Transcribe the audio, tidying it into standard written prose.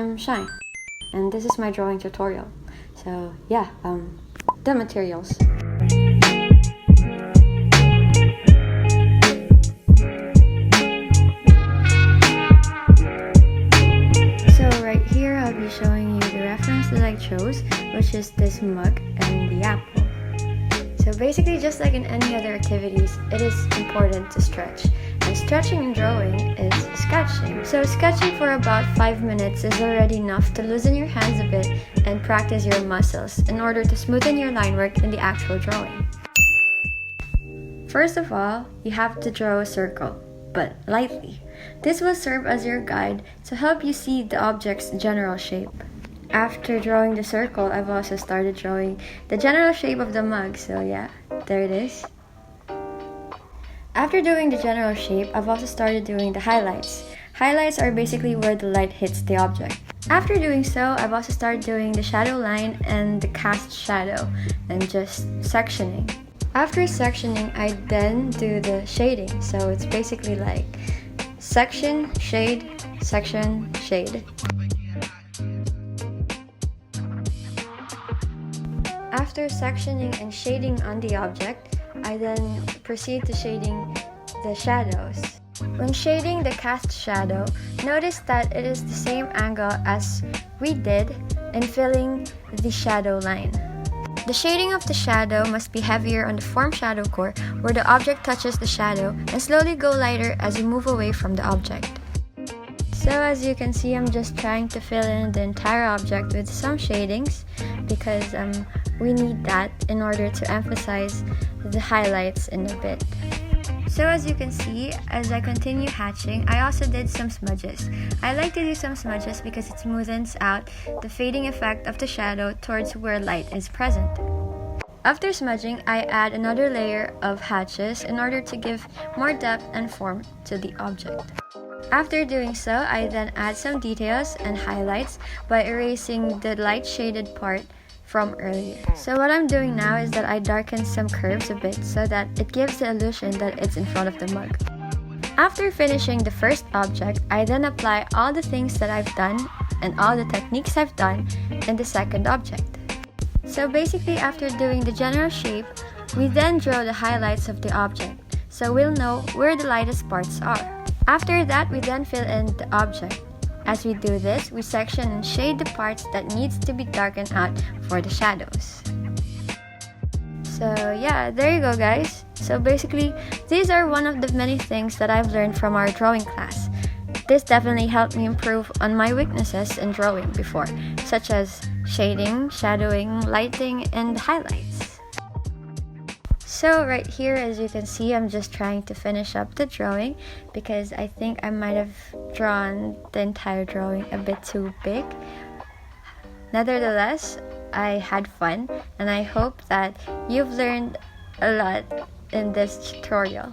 I'm Shine, and this is my drawing tutorial. So yeah, the materials. So right here I'll be showing you the reference that I chose, which is this mug and the apple. So basically, just like in any other activities, it is important to stretch. And stretching and drawing is sketching. So sketching for about 5 minutes is already enough to loosen your hands a bit and practice your muscles in order to smoothen your line work in the actual drawing. First of all, you have to draw a circle, but lightly. This will serve as your guide to help you see the object's general shape. After drawing the circle, I've also started drawing the general shape of the mug, so yeah, there it is. After doing the general shape, I've also started doing the highlights. Highlights are basically where the light hits the object. After doing so, I've also started doing the shadow line and the cast shadow and just sectioning. After sectioning, I then do the shading, so it's basically like section, shade, section, shade. After sectioning and shading on the object, I then proceed to shading the shadows. When shading the cast shadow, notice that it is the same angle as we did in filling the shadow line. The shading of the shadow must be heavier on the form shadow core where the object touches the shadow and slowly go lighter as you move away from the object. So as you can see, I'm just trying to fill in the entire object with some shadings because we need that in order to emphasize the highlights in a bit. So as you can see, as I continue hatching, I also did some smudges. I like to do some smudges because it smoothens out the fading effect of the shadow towards where light is present. After smudging, I add another layer of hatches in order to give more depth and form to the object. After doing so, I then add some details and highlights by erasing the light shaded part from earlier. So what I'm doing now is that I darken some curves a bit so that it gives the illusion that it's in front of the mug. After finishing the first object, I then apply all the things that I've done and all the techniques I've done in the second object. So basically, after doing the general shape, we then draw the highlights of the object, so we'll know where the lightest parts are. After that, we then fill in the object. As we do this, we section and shade the parts that needs to be darkened out for the shadows. So yeah, there you go guys. So basically, these are one of the many things that I've learned from our drawing class. This definitely helped me improve on my weaknesses in drawing before, such as shading, shadowing, lighting, and highlights. So right here, as you can see, I'm just trying to finish up the drawing because I think I might have drawn the entire drawing a bit too big. Nevertheless, I had fun and I hope that you've learned a lot in this tutorial.